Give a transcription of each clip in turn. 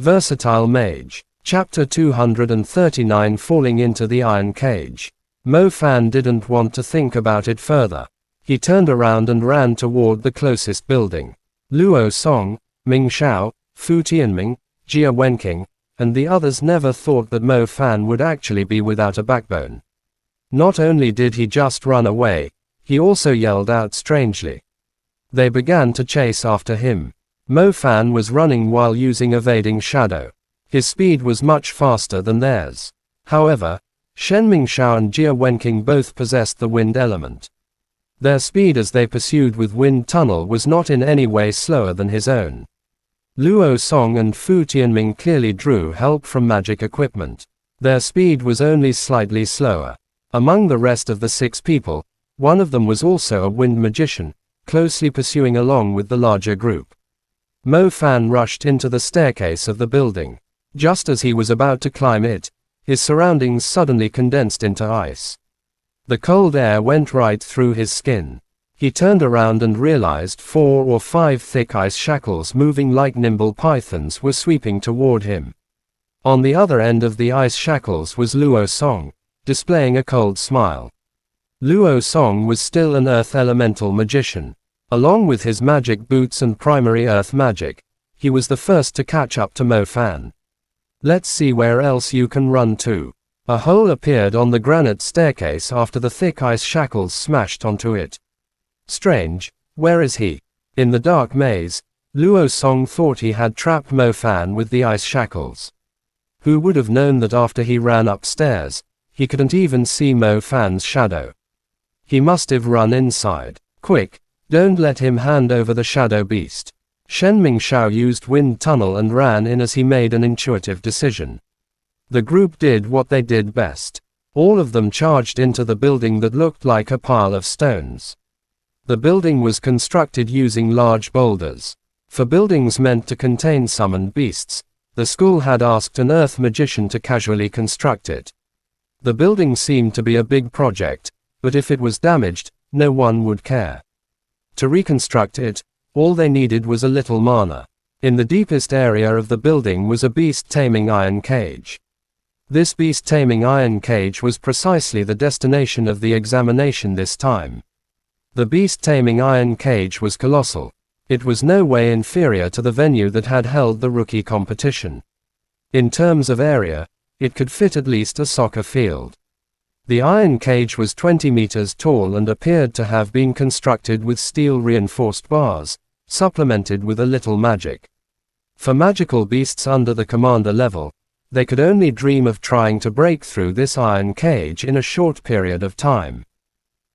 Versatile Mage. Chapter 239 Falling into the Iron Cage. Mo Fan didn't want to think about it further. He turned around and ran toward the closest building. Luo Song, Ming Xiao, Fu Tianming, Jia Wenqing, and the others never thought that Mo Fan would actually be without a backbone. Not only did he just run away, he also yelled out strangely. They began to chase after him. Mo Fan was running while using evading shadow. His speed was much faster than theirs. However, Shen Mingxiao and Jia Wenqing both possessed the wind element. Their speed as they pursued with wind tunnel was not in any way slower than his own. Luo Song and Fu Tianming clearly drew help from magic equipment. Their speed was only slightly slower. Among the rest of the 6 people, one of them was also a wind magician, closely pursuing along with the larger group. Mo Fan rushed into the staircase of the building. Just as he was about to climb it, his surroundings suddenly condensed into ice. The cold air went right through his skin. He turned around and realized 4 or 5 thick ice shackles moving like nimble pythons were sweeping toward him. On the other end of the ice shackles was Luo Song, displaying a cold smile. Luo Song was still an earth elemental magician. Along with his magic boots and primary earth magic, he was the first to catch up to Mo Fan. Let's see where else you can run to. A hole appeared on the granite staircase after the thick ice shackles smashed onto it. Strange, where is he? In the dark maze, Luo Song thought he had trapped Mo Fan with the ice shackles. Who would have known that after he ran upstairs, he couldn't even see Mo Fan's shadow. He must have run inside. Quick, don't let him hand over the shadow beast. Shen Mingxiao used wind tunnel and ran in as he made an intuitive decision. The group did what they did best. All of them charged into the building that looked like a pile of stones. The building was constructed using large boulders. For buildings meant to contain summoned beasts, the school had asked an earth magician to casually construct it. The building seemed to be a big project, but if it was damaged, no one would care. To reconstruct it, all they needed was a little mana. In the deepest area of the building was a beast-taming iron cage. This beast-taming iron cage was precisely the destination of the examination this time. The beast-taming iron cage was colossal. It was no way inferior to the venue that had held the rookie competition. In terms of area, it could fit at least a soccer field. The iron cage was 20 meters tall and appeared to have been constructed with steel-reinforced bars, supplemented with a little magic. For magical beasts under the commander level, they could only dream of trying to break through this iron cage in a short period of time.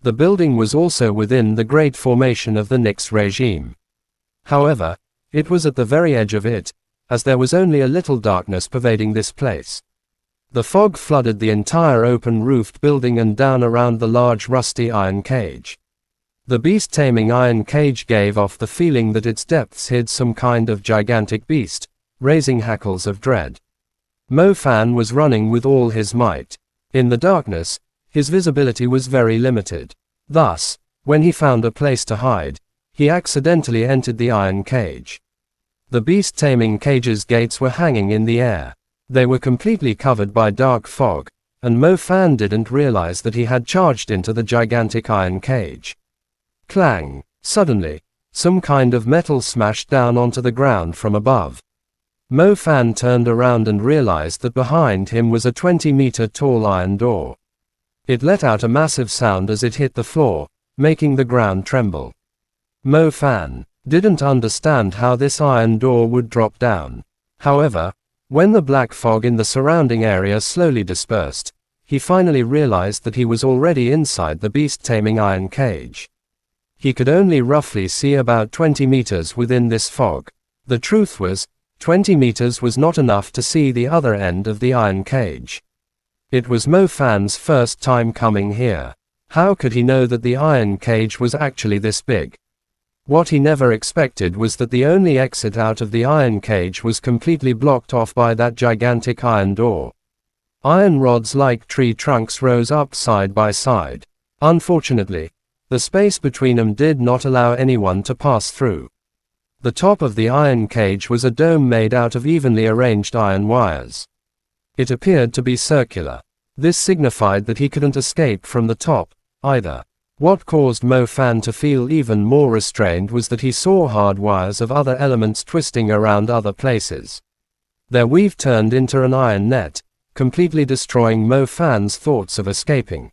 The building was also within the Great Formation of the Nyx regime. However, it was at the very edge of it, as there was only a little darkness pervading this place. The fog flooded the entire open-roofed building and down around the large rusty iron cage. The beast-taming iron cage gave off the feeling that its depths hid some kind of gigantic beast, raising hackles of dread. Mo Fan was running with all his might. In the darkness, his visibility was very limited. Thus, when he found a place to hide, he accidentally entered the iron cage. The beast-taming cage's gates were hanging in the air. They were completely covered by dark fog, and Mo Fan didn't realize that he had charged into the gigantic iron cage. Clang! Suddenly, some kind of metal smashed down onto the ground from above. Mo Fan turned around and realized that behind him was a 20-meter tall iron door. It let out a massive sound as it hit the floor, making the ground tremble. Mo Fan didn't understand how this iron door would drop down. However, when the black fog in the surrounding area slowly dispersed, he finally realized that he was already inside the beast-taming iron cage. He could only roughly see about 20 meters within this fog. The truth was, 20 meters was not enough to see the other end of the iron cage. It was Mo Fan's first time coming here. How could he know that the iron cage was actually this big? What he never expected was that the only exit out of the iron cage was completely blocked off by that gigantic iron door. Iron rods like tree trunks rose up side by side. Unfortunately, the space between them did not allow anyone to pass through. The top of the iron cage was a dome made out of evenly arranged iron wires. It appeared to be circular. This signified that he couldn't escape from the top, either. What caused Mo Fan to feel even more restrained was that he saw hard wires of other elements twisting around other places. Their weave turned into an iron net, completely destroying Mo Fan's thoughts of escaping.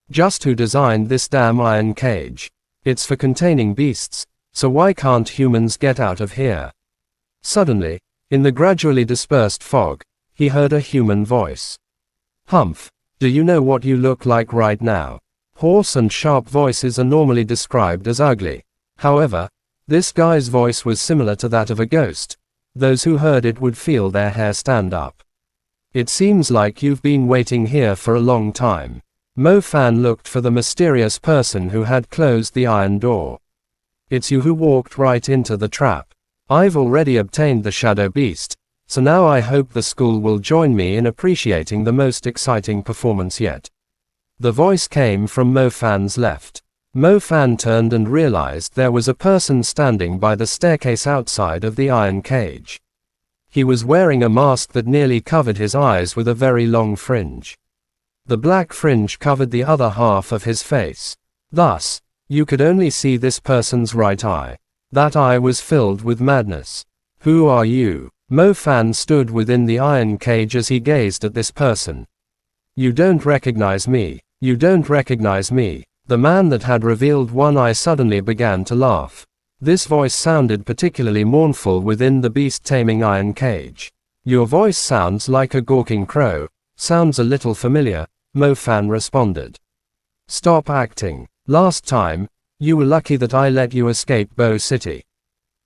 Just who designed this damn iron cage? It's for containing beasts, so why can't humans get out of here? Suddenly, in the gradually dispersed fog, he heard a human voice. Humph, do you know what you look like right now? Hoarse and sharp voices are normally described as ugly. However, this guy's voice was similar to that of a ghost. Those who heard it would feel their hair stand up. It seems like you've been waiting here for a long time. Mo Fan looked for the mysterious person who had closed the iron door. It's you who walked right into the trap. I've already obtained the Shadow Beast, so now I hope the school will join me in appreciating the most exciting performance yet. The voice came from Mo Fan's left. Mo Fan turned and realized there was a person standing by the staircase outside of the iron cage. He was wearing a mask that nearly covered his eyes with a very long fringe. The black fringe covered the other half of his face. Thus, you could only see this person's right eye. That eye was filled with madness. Who are you? Mo Fan stood within the iron cage as he gazed at this person. You don't recognize me. You don't recognize me. The man that had revealed one eye suddenly began to laugh. This voice sounded particularly mournful within the beast-taming iron cage. Your voice sounds like a gawking crow. Sounds a little familiar, Mo Fan responded. Stop acting. Last time, you were lucky that I let you escape Bo City.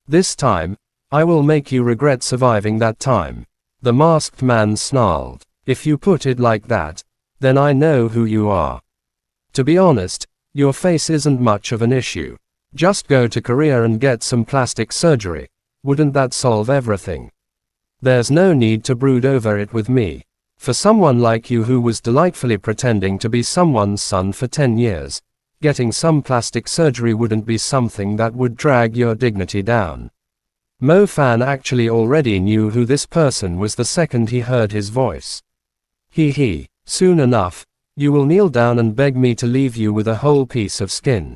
This time, I will make you regret surviving that time. The masked man snarled. If you put it like that, then I know who you are. To be honest, your face isn't much of an issue. Just go to Korea and get some plastic surgery. Wouldn't that solve everything? There's no need to brood over it with me. For someone like you who was delightfully pretending to be someone's son for 10 years, getting some plastic surgery wouldn't be something that would drag your dignity down. Mo Fan actually already knew who this person was the second he heard his voice. He. Soon enough, you will kneel down and beg me to leave you with a whole piece of skin.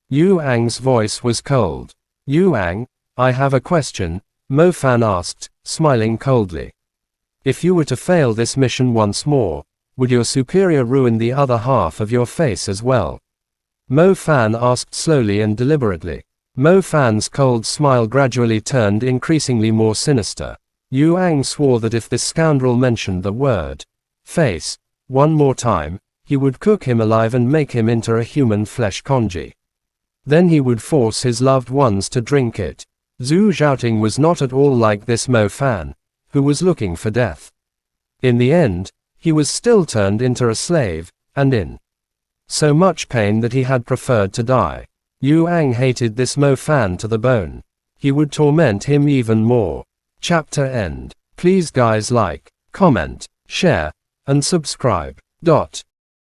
Yu Ang's voice was cold. Yu Ang, I have a question, Mo Fan asked, smiling coldly. If you were to fail this mission once more, would your superior ruin the other half of your face as well? Mo Fan asked slowly and deliberately. Mo Fan's cold smile gradually turned increasingly more sinister. Yu Ang swore that if this scoundrel mentioned the word face one more time, he would cook him alive and make him into a human flesh congee. Then he would force his loved ones to drink it. Zhu Zhaoting was not at all like this Mo Fan, who was looking for death. In the end, he was still turned into a slave, and in so much pain that he had preferred to die. Yu Ang hated this Mo Fan to the bone. He would torment him even more. Chapter end. Please guys like, comment, share, and subscribe.